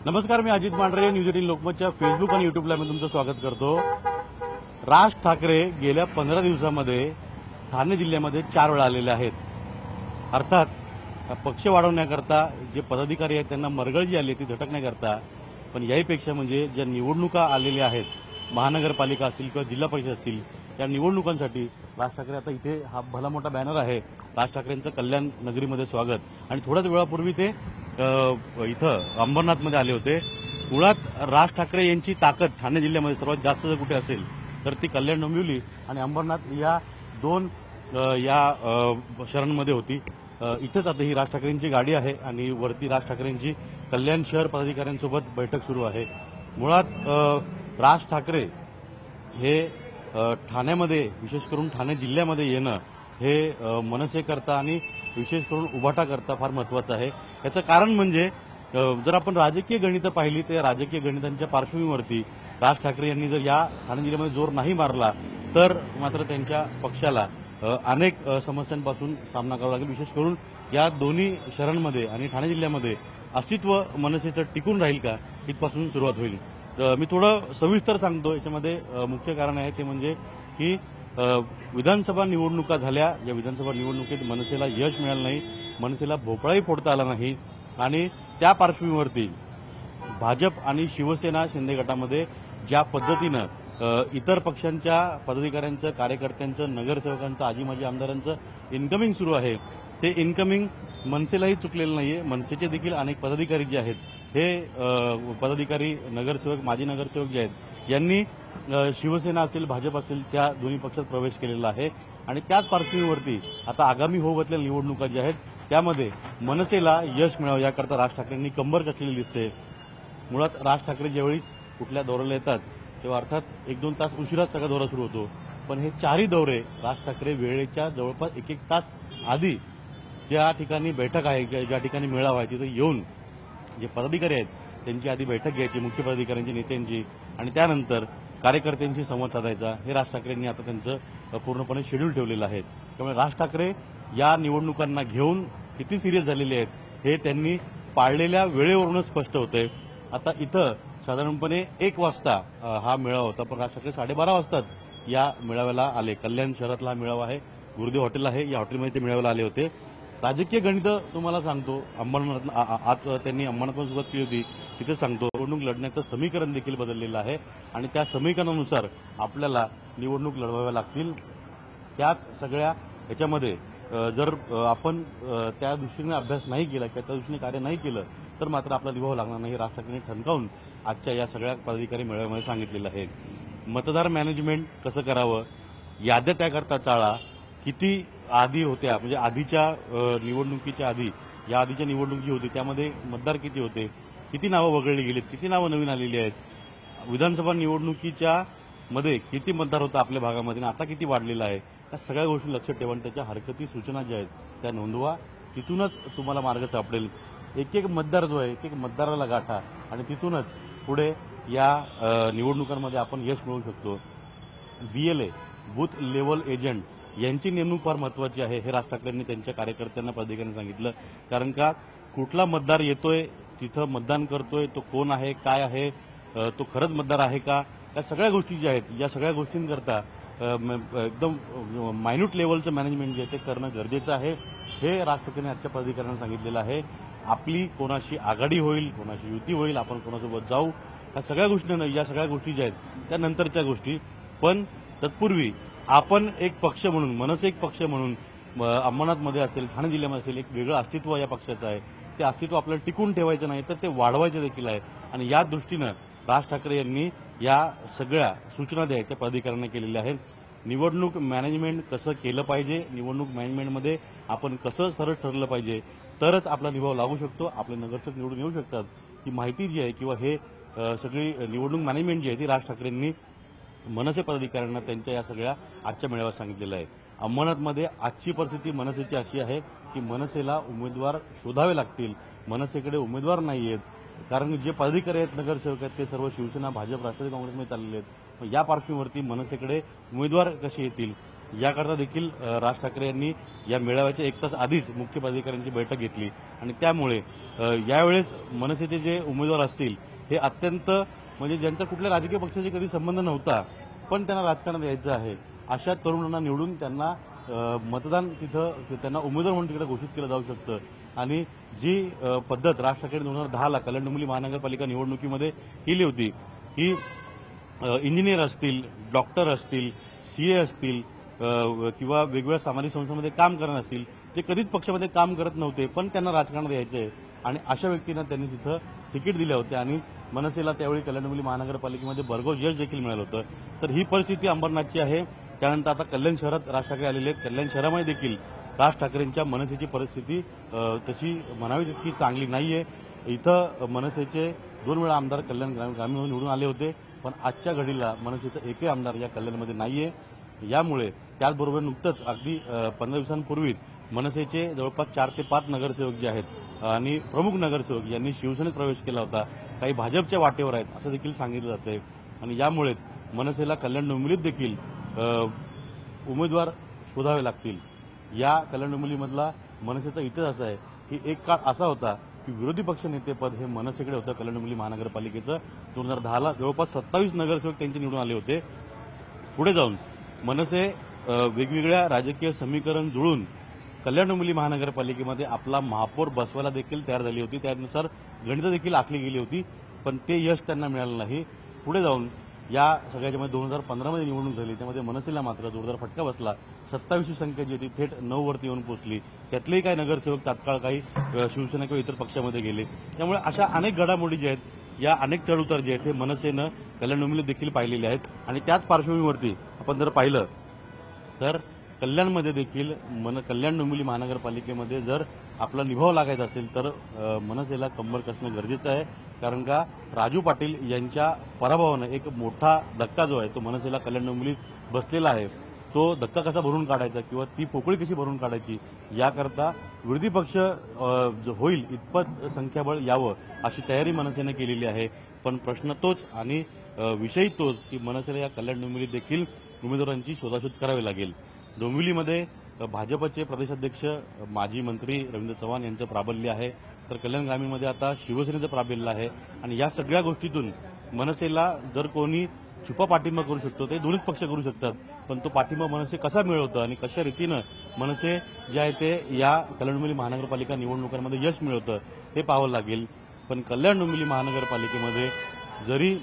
नमस्कार, मी Ajit Mandhare. News 18 लोकमतच्या Facebook आणि युट्यूबला मी तुमचं स्वागत करतो. राज ठाकरे गेल्या 15 दिवसांमध्ये ठाणे जिल्ह्यामध्ये 4 वेळा आलेले आहेत. अर्थात पक्ष वाढवण्याकरता जे पदाधिकारी आहेत त्यांना मरगळ जी आली ती झटकण्याकरता, पण याहीपेक्षा म्हणजे ज्या निवडणुका आलेल्या आहेत, महानगरपालिका असतील किंवा जिल्हा परिषद असतील, त्या निवडणुकांसाठी राज ठाकरे आता इथे हा भला मोठा बॅनर आहे, राज ठाकरेंचं कल्याण नगरीमध्ये स्वागत. आणि थोड्याच वेळापूर्वी ते इथं अंबरनाथमध्ये आले होते. मुळात राज ठाकरे यांची ताकद ठाणे जिल्ह्यामध्ये सर्वात जास्त जर कुठे असेल तर ती कल्याण डोंबिवली आणि अंबरनाथ या दोन शहरांमध्ये होती. इथंच आता ही राज ठाकरेंची गाडी आहे आणि वरती राज ठाकरेंची कल्याण शहर पदाधिकाऱ्यांसोबत बैठक सुरू आहे. मुळात राज ठाकरे हे ठाण्यामध्ये, विशेष करून ठाणे जिल्ह्यामध्ये येणं हे मनसेकरता आणि विशेष करून उभाटाकरता फार महत्वाचं आहे. याचं कारण म्हणजे जर आपण राजकीय गणितं पाहिली तर राजकीय गणितांच्या पार्श्वभूमीवरती राज ठाकरे यांनी जर या ठाणे जिल्ह्यामध्ये जोर नाही मारला तर मात्र त्यांच्या पक्षाला अनेक समस्यांपासून सामना करावा लागेल. विशेष करून या दोन्ही शहरांमध्ये आणि ठाणे जिल्ह्यामध्ये अस्तित्व मनसेचं टिकून राहील का, इथपासून सुरुवात होईल. मी थोडं सविस्तर सांगतो. याच्यामध्ये मुख्य कारण आहे ते म्हणजे की विधानसभा निवडणुका झाल्या. या विधानसभा निवडणुकीत मनसेला यश मिळालं नाही, मनसेला भोपळाही फोडता आला नाही आणि त्या पार्श्वभूमीवरती भाजप आणि शिवसेना शिंदे गटामध्ये ज्या पद्धतीनं इतर पक्षांच्या पदाधिकाऱ्यांचं, कार्यकर्त्यांचं, नगरसेवकांचं, आजी माजी आमदारांचं इन्कमिंग सुरू आहे, ते इन्कमिंग मनसेलाही चुकलेलं नाहीये. मनसेचे देखील अनेक पदाधिकारी जे आहेत, हे पदाधिकारी, नगरसेवक, माजी नगरसेवक जे आहेत, यांनी शिवसेना असेल, भाजप असेल, त्या दोन्ही पक्षात प्रवेश केलेला आहे. आणि त्याच पार्श्वभूमीवरती आता आगामी होऊ घातलेल्या निवडणुका ज्या आहेत त्यामध्ये मनसेला यश मिळावं याकरता राज ठाकरेंनी कंबर कसलेली दिसते. मुळात राज ठाकरे ज्यावेळी कुठल्या दौऱ्याला येतात तेव्हा अर्थात 1-2 तास उशिराच सगळा दौरा सुरू होतो, पण हे 4ही दौरे राज ठाकरे वेळेच्या जवळपास 1-1 तास आधी ज्या ठिकाणी बैठक आहे, ज्या ठिकाणी मेळावा आहे, तिथे येऊन जे पदाधिकारी आहेत त्यांची आधी बैठक घ्यायची, मुख्य पदाधिकाऱ्यांची, नेत्यांची, आणि त्यानंतर कार्यकर्त्यांशी संवाद साधायचा. हे राज ठाकरेंनी आता त्यांचं पूर्णपणे शेड्यूल ठेवलेलं आहे. त्यामुळे राज ठाकरे या निवडणुकांना घेऊन किती सिरियस झालेले आहेत हे त्यांनी पाळलेल्या वेळेवरूनच स्पष्ट होतंय. आता इथं साधारणपणे 1 वाजता हा मेळावा होता, पण राज ठाकरे 12:30 वाजताच या मेळाव्याला आले. कल्याण शहरातला हा मेळावा आहे, गुरुदेव हॉटेल आहे, या हॉटेलमध्ये ते मेळाव्याला आले होते. राजकीय गणितं तुम्हाला सांगतो, अंबरनाथ त्यांनी अंबरनाथमध्ये सुरुवात केली होती, तिथे सांगतो निवडणूक लढण्याचं समीकरण देखील बदललेलं आहे आणि त्या समीकरणानुसार आपल्याला निवडणूक लढवाव्या लागतील. त्याच सगळ्या याच्यामध्ये जर आपण त्या दृष्टीने अभ्यास नाही केला किंवा त्या दृष्टीने कार्य नाही केलं तर मात्र आपला निभाव लागणार नाही, राज ठाकरेंनी ठणकावून आजच्या या सगळ्या पदाधिकारी मेळाव्यामध्ये सांगितलेलं आहे. मतदार मॅनेजमेंट कसं करावं, याद्या त्याकरता चाळा, किती आधी होत्या, म्हणजे आधीच्या निवडणुकीच्या आधी, या आधीच्या निवडणूक जी होती त्यामध्ये मतदार किती होते, किती नावं वगळली गेलीत, किती नावं नवीन आलेली आहेत, विधानसभा निवडणुकीच्या मध्ये किती मतदार होता आपल्या भागामध्ये आता किती वाढलेला आहे, या सगळ्या गोष्टी लक्षात ठेवा आणि त्याच्या हरकती, सूचना ज्या आहेत त्या नोंदवा. तिथूनच तुम्हाला मार्ग सापडेल. एक मतदार जो आहे, एक मतदाराला गाठा आणि तिथूनच पुढे या निवडणुकांमध्ये आपण यश मिळवू शकतो. BLA, बूथ लेव्हल एजंट, यांची नेमणूक फार महत्वाची आहे, हे राज ठाकरेंनी त्यांच्या कार्यकर्त्यांना, पदाधिकाऱ्यांनी सांगितलं. कारण का कुठला मतदार येतोय, तिथं मतदान करतोय, तो कोण आहे, काय आहे, तो खरंच मतदार आहे का, या सगळ्या गोष्टी ज्या आहेत, या सगळ्या गोष्टींकरता एकदम मायन्यूट लेव्हलचं मॅनेजमेंट जे आहे ते करणं गरजेचं आहे, हे राज ठाकरेंनी आजच्या पदाधिकाऱ्यांना सांगितलेलं आहे. आपली कोणाशी आघाडी होईल, कोणाशी युती होईल, आपण कोणासोबत जाऊ, या सगळ्या गोष्टी ज्या आहेत त्या नंतरच्या गोष्टी. पण तत्पूर्वी आपण एक पक्ष म्हणून, मनसे एक पक्ष म्हणून अंबरनाथमध्ये असेल, ठाणे जिल्ह्यामध्ये असेल, एक वेगळं अस्तित्व या पक्षाचं आहे. ते अस्तित्व आपल्याला टिकून ठेवायचं नाही तर ते वाढवायचं देखील आहे. आणि या दृष्टीनं राज ठाकरे यांनी या सगळ्या सूचना द्या त्या पदाधिकाऱ्यांना केलेल्या आहेत. निवडणूक मॅनेजमेंट कसं केलं पाहिजे, निवडणूक मॅनेजमेंटमध्ये आपण कसं सरळ ठरलं पाहिजे, तरच आपला निभाव लागू शकतो, आपले नगरसेवक निवडून येऊ शकतात. ही माहिती जी आहे किंवा हे सगळी निवडणूक मॅनेजमेंट जी आहे ती राज ठाकरेंनी मनसे पदाधिकाऱ्यांना त्यांच्या या सगळ्या आजच्या मेळाव्यात सांगितलेलं आहे. अंबरनाथमध्ये आजची परिस्थिती मनसेची अशी आहे की मनसेला उमेदवार शोधावे लागतील. मनसेकडे उमेदवार नाही आहेत, कारण जे पदाधिकारी आहेत, नगरसेवक आहेत, ते सर्व शिवसेना, भाजप, राष्ट्रवादी काँग्रेसमध्ये चाललेले आहेत. या पार्श्वभूमीवरती मनसेकडे उमेदवार कसे येतील याकरता देखील राज ठाकरे यांनी या मेळाव्याच्या 1 तास आधीच मुख्य पदाधिकाऱ्यांची बैठक घेतली आणि त्यामुळे यावेळेस मनसेचे जे उमेदवार असतील हे अत्यंत म्हणजे ज्यांचा कुठल्या राजकीय पक्षाशी कधी संबंध नव्हता पण त्यांना राजकारणात यायचं आहे अशा तरुणांना निवडून त्यांना मतदान तिथं त्यांना उमेदवार म्हणून तिकडे घोषित केलं जाऊ शकतं आणि जी पद्धत राज ठाकरे 2010ला कल्याण डोंबिवली महानगरपालिका निवडणुकीमध्ये केली होती ही इंजिनियर असतील, डॉक्टर असतील, सीए असतील किंवा वेगवेगळ्या सामाजिक संस्थांमध्ये काम करणार असतील जे कधीच पक्षामध्ये काम करत नव्हते पण त्यांना राजकारणात यायचं आहे आणि अशा व्यक्तींना त्यांनी तिथं तिकीट दिले होते आणि मनसेला त्यावेळी कल्याण डोंबिवली महानगरपालिकेमध्ये भरघोस यश देखील मिळालं होतं. तर ही परिस्थिती अंबरनाथची आहे. त्यानंतर आता कल्याण शहरात राज ठाकरे आलेले आहेत. कल्याण शहरामध्ये देखील राज ठाकरेंच्या मनसेची परिस्थिती तशी म्हणावी तितकी चांगली नाहीये. इथं मनसेचे 2 वेळा आमदार कल्याण ग्रामीण निवडून आले होते पण आजच्या घडीला मनसेचा एकही आमदार या कल्याणमध्ये नाहीये. यामुळे त्याचबरोबर नुकतंच अगदी 15 दिवसांपूर्वीच मनसेचे जवळपास 4 ते 5 नगरसेवक जे आहेत आणि प्रमुख नगरसेवक यांनी शिवसेनेत प्रवेश केला होता. काही भाजपच्या वाटेवर आहेत असं देखील सांगितलं जातंय आणि यामुळेच मनसेला कल्याण डोंबिवलीत देखील उमेदवार शोधावे लागतील. या कल्याण डोंबिवलीमधला मनसेचा इतिहास असा आहे की एक काळ असा होता की विरोधी पक्ष नेतेपद हे मनसेकडे होतं. कल्याण डोंबिवली महानगरपालिकेचं 2010ला जवळपास 27 नगरसेवक त्यांचे निवडून आले होते. पुढे जाऊन मनसे वेगवेगळ्या राजकीय समीकरण जुळून कल्याण डोंबिवली महानगरपालिकेमध्ये आपला महापौर बसवायला देखील तयार झाली होती. त्यानुसार गणितं देखील आखली गेली होती पण ते यश त्यांना मिळालं नाही. पुढे जाऊन या सगळ्याच्या मध्ये 2015मध्ये निवडणूक झाली त्यामध्ये मनसेला मात्र जोरदार फटका बसला. 27ची संख्या जी होती थेट 9 वरती येऊन पोहोचली. त्यातलेही काही नगरसेवक तात्काळ काही शिवसेना किंवा इतर पक्षामध्ये गेले. त्यामुळे अशा अनेक घडामोडी ज्या आहेत या अनेक चढउतार जे आहेत हे मनसेनं कल्याण डोंबिवलीत देखील पाहिलेले आहेत आणि त्याच पार्श्वभूमीवरती आपण जर पाहिलं तर कल्याणमध्ये देखील कल्याण डोंबिवली महानगरपालिकेमध्ये जर आपला निभाव लागायचा असेल तर मनसेला कंबर कसणं गरजेचं आहे. कारण का राजू पाटील यांच्या पराभवानं एक मोठा धक्का जो आहे तो मनसेला कल्याण डोंबिवलीत बसलेला आहे. तो धक्का कसा भरून काढायचा किंवा ती पोकळी कशी भरून काढायची याकरता विरोधी पक्ष होईल इतपत संख्याबळ यावं अशी तयारी मनसेने केलेली आहे. पण प्रश्न तोच आणि विषय तोच की मनसेला या कल्याण डोंबिवलीत देखील उमेदवारांची शोधाशोध करावी लागेल. डोंबिवलीमध्ये भाजपचे प्रदेशाध्यक्ष माजी मंत्री रवींद्र चव्हाण यांचं प्राबल्य आहे तर कल्याण ग्रामीणमध्ये आता शिवसेनेचं प्राबल्य आहे आणि या सगळ्या गोष्टीतून मनसेला जर कोणी छुपा पाठिंबा करू शकतो ते दोन्हीच पक्ष करू शकतात पण तो पाठिंबा मनसे कसा मिळवतं आणि कशा रीतीनं मनसे जे आहे ते या कल्याण डोंबिवली महानगरपालिका निवडणुकांमध्ये यश मिळवतं हे पाहावं लागेल. पण कल्याण डोंबिवली महानगरपालिकेमध्ये जरी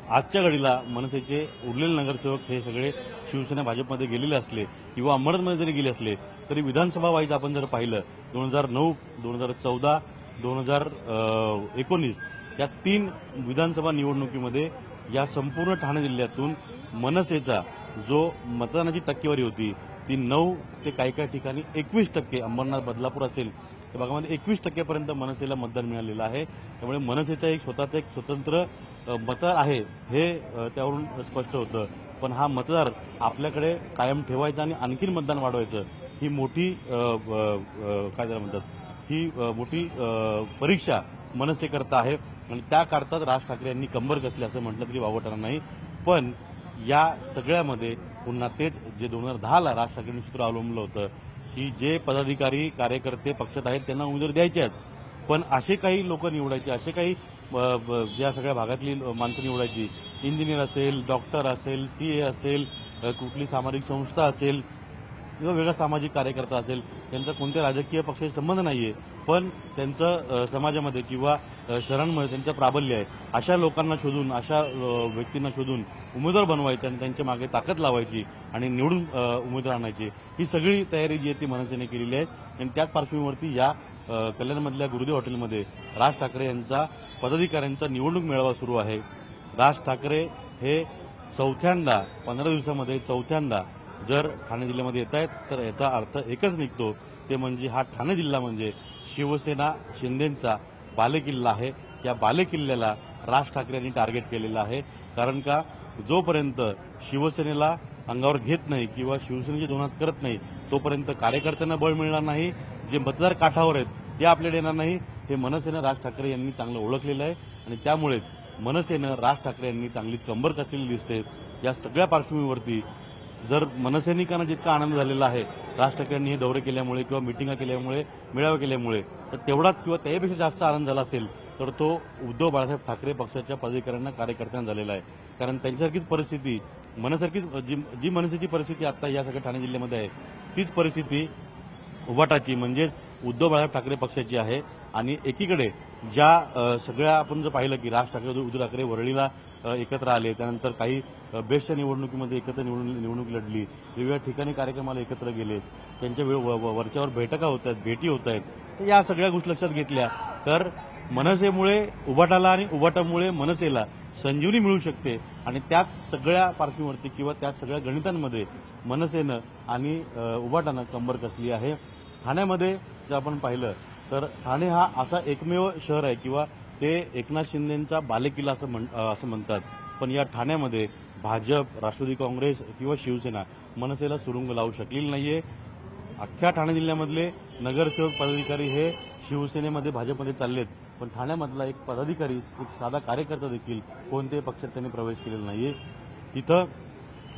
आजच्या घडीला मनसेचे उरलेले नगरसेवक हे सगळे शिवसेना भाजपमध्ये गेलेले असले किंवा अंबरनाथमध्ये जरी गेले असले तरी विधानसभा वाईज आपण जर पाहिलं 2009, 2014, 2019 या 3 विधानसभा निवडणुकीमध्ये या संपूर्ण ठाणे जिल्ह्यातून मनसेचा जो मतदानाची टक्केवारी होती ती 9 ते काही ठिकाणी 21%. अंबरनाथ, बदलापूर असेल त्या भागामध्ये 21% मनसेला मतदान मिळालेलं आहे. त्यामुळे मनसेचा एक स्वतःचा एक स्वतंत्र मतदार आहे हे त्यावरून स्पष्ट होतं. पण हा मतदार आपल्याकडे कायम ठेवायचा आणि आणखीन मतदान वाढवायचं ही मोठी काय त्याला म्हणतात ही मोठी परीक्षा मनसे करता आहे आणि त्या करताच राज ठाकरे यांनी कंबर कसली असं म्हटलं तरी वावटणार नाही. पण या सगळ्यामध्ये पुन्हा तेच जे 2010ला राज ठाकरेंनी सूत्र अवलंबलं होतं की जे पदाधिकारी कार्यकर्ते पक्षात आहेत त्यांना उमेदवारी द्यायचे आहेत पण असे काही लोक निवडायचे असे काही या सगळ्या भागातली माणसं निवडायची. इंजिनियर असेल, डॉक्टर असेल, सीए असेल, कुठली सामाजिक संस्था असेल किंवा वेगळा सामाजिक कार्यकर्ता असेल त्यांचा कोणत्या राजकीय पक्षाशी संबंध नाहीये पण त्यांचं समाजामध्ये किंवा शहरांमध्ये त्यांचं प्राबल्य आहे अशा लोकांना शोधून अशा व्यक्तींना शोधून उमेदवार बनवायचे आणि त्यांच्या मागे ताकद लावायची आणि निवडून उमेदवार आणायची ही सगळी तयारी जी आहे ती मनसेने केलेली आहे. आणि त्याच पार्श्वभूमीवरती या कल्याणमधल्या गुरुदेव हॉटेलमध्ये राज ठाकरे यांचा पदाधिकाऱ्यांचा निवडणूक मेळावा सुरू आहे. राज ठाकरे हे चौथ्यांदा 15 दिवसामध्ये चौथ्यांदा जर ठाणे जिल्ह्यामध्ये येत आहेत तर याचा अर्थ एकच निघतो ते म्हणजे हा ठाणे जिल्हा म्हणजे शिवसेना शिंदेंचा बालेकिल्ला आहे. या बालेकिल्ल्याला राज ठाकरे यांनी टार्गेट केलेलं आहे. कारण का जोपर्यंत शिवसेनेला अंगावर घेत नाही किंवा शिवसेनेची दोन हात करत नाही तोपर्यंत कार्यकर्त्यांना बळ मिळणार नाही. जे मतदार काठावर आहेत ते आपल्याला येणार नाही. हे मनसेनं राज ठाकरे यांनी चांगलं ओळखलेलं आहे आणि त्यामुळेच मनसेनं राज ठाकरे यांनी चांगलीच कंबर कसलेली दिसते. या सगळ्या पार्श्वभूमीवरती जर मनसैनिकांना जितका आनंद झालेला आहे राज ठाकरेंनी हे दौरे केल्यामुळे किंवा मिटिंगा केल्यामुळे, मेळावे केल्यामुळे, तर तेवढाच किंवा त्यापेक्षा जास्त आनंद झाला असेल तर तो उद्धव बाळासाहेब ठाकरे पक्षाच्या पदाधिकाऱ्यांना, कार्यकर्त्यांना झालेला आहे. कारण त्यांच्यासारखीच परिस्थिती, मनसारखीच जी मनसेची परिस्थिती आता या सगळ्या ठाणे जिल्ह्यामध्ये आहे, तीच परिस्थिती उभाटाची म्हणजेच उद्धव बाळासाहेब ठाकरे पक्षाची आहे. आणि एकीकडे ज्या सगळ्या आपण जर पाहिलं की राज ठाकरे, उद्धव ठाकरे वरळीला एकत्र आले, त्यानंतर काही बेस्टच्या निवडणुकीमध्ये एकत्र निवडणूक लढली, वेगवेगळ्या ठिकाणी कार्यक्रमाला एकत्र गेले, त्यांच्या वरच्यावर बैठका होत आहेत, भेटी होत आहेत. तर या सगळ्या गोष्टी लक्षात घेतल्या तर मनसेमुळे उभाटाला आणि उभाटामुळे मनसेला संजीवनी मिळू शकते. आणि त्याच सगळ्या पार्श्वभूमीवरती किंवा त्या सगळ्या गणितांमध्ये मनसेनं आणि उभाटानं कंबर कसली आहे. ठाण्यामध्ये जर आपण पाहिलं तर ठाणे हा असा एकमेव शहर आहे किंवा ते एकनाथ शिंदेंचा बालेकिल्ला असं म्हणतात. पण या ठाण्यामध्ये भाजप, राष्ट्रवादी काँग्रेस किंवा शिवसेना मनसेला सुरुंग लावू शकलेली नाहीये. अख्ख्या ठाणे जिल्ह्यामधले नगरसेवक, पदाधिकारी हे शिवसेनेमध्ये, भाजपमध्ये चाललेत. पण ठाण्यामधला एक पदाधिकारी, एक साधा कार्यकर्ता देखील कोणत्याही पक्षात त्यांनी प्रवेश केलेला नाहीये. तिथं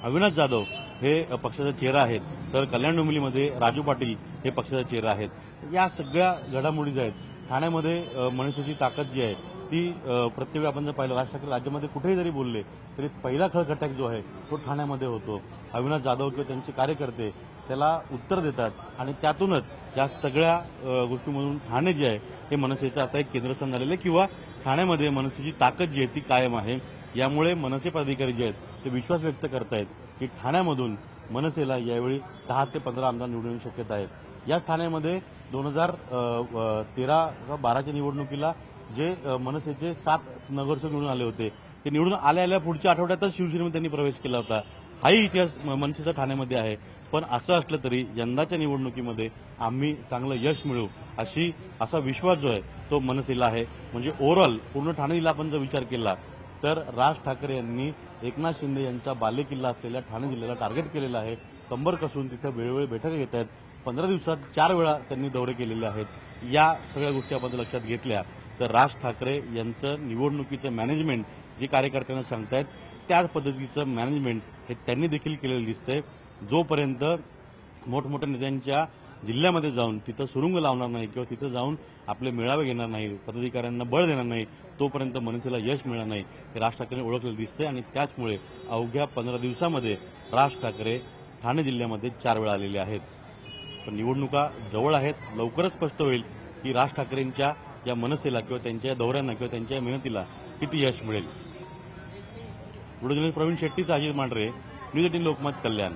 अविनाश जाधव हे पक्षाचा चेहरा आहेत, तर कल्याण डोंबिवलीमध्ये राजू पाटील हे पक्षाचा चेहरा आहेत. या सगळ्या घडामोडी ज्या आहेत ठाण्यामध्ये, मनसेची ताकद जी आहे ती प्रत्येक वेळी आपण जर पाहिलं, राज ठाकरे राज्यामध्ये कुठेही जरी बोलले तरी पहिला खळखटाक जो आहे तो ठाण्यामध्ये होतो. अविनाश जाधव किंवा त्यांचे कार्यकर्ते त्याला उत्तर देतात आणि त्यातूनच या सगळ्या गोष्टीमधून ठाणे जे आहे हे मनसेचं आता एक केंद्रस्थान झालेलं आहे किंवा ठाण्यामध्ये मनसेची ताकद जी आहे ती कायम आहे. यामुळे मनसे पदाधिकारी जे आहेत ते विश्वास व्यक्त करतायत की ठाण्यामधून मनसेला यावेळी 10 ते 15 आमदार निवडून येण्याची शक्यता आहे. याच ठाण्यामध्ये 2013 का 12च्या निवडणुकीला जे मनसेचे 7 नगरसेवक निवडून आले होते, ते निवडून आल्या पुढच्या आठवड्यातच शिवसेनेमध्ये त्यांनी प्रवेश केला होता. हाही इतिहास मनसेचा ठाण्यामध्ये आहे. पण असं असलं तरी यंदाच्या निवडणुकीमध्ये आम्ही चांगलं यश मिळवू असा विश्वास जो आहे तो मनसेला आहे. म्हणजे ओव्हरऑल पूर्ण ठाणे जिल्हा आपण जर विचार केला तर राज ठाकरे यांनी एकनाथ शिंदे यांचा बालेकिल्ला असलेल्या ठाणे जिल्ह्याला टार्गेट केलेलं आहे. कंबर कसून तिथे वेळोवेळी बैठका घेत आहेत. 15 दिवसात 4 वेळा त्यांनी दौरे केलेले आहेत. या सगळ्या गोष्टी आपण लक्षात घेतल्या तर राज ठाकरे यांचं निवडणुकीचं मॅनेजमेंट जे कार्यकर्त्यांना सांगतायत त्याच पद्धतीचं मॅनेजमेंट हे त्यांनी देखील केलेलं दिसतंय. जोपर्यंत मोठमोठ्या नेत्यांच्या जिल्ह्यामध्ये जाऊन तिथं सुरुंग लावणार नाही किंवा तिथं जाऊन आपले मेळावे घेणार नाही, पदाधिकाऱ्यांना बळ देणार नाही, तोपर्यंत मनसेला यश मिळणार नाही हे राज ठाकरेंनी ओळखलेलं दिसतंय. आणि त्याचमुळे अवघ्या 15 दिवसामध्ये राज ठाकरे ठाणे जिल्ह्यामध्ये 4 वेळा आलेले आहेत. पण निवडणुका जवळ आहेत. लवकरच स्पष्ट होईल की राज ठाकरेंच्या या मनसेला किंवा त्यांच्या दौऱ्यांना किंवा त्यांच्या मेहनतीला किती यश मिळेल. Video journalist Praveen Shetty, Ajit Mandhare, News 18 Lokmat, कल्याण.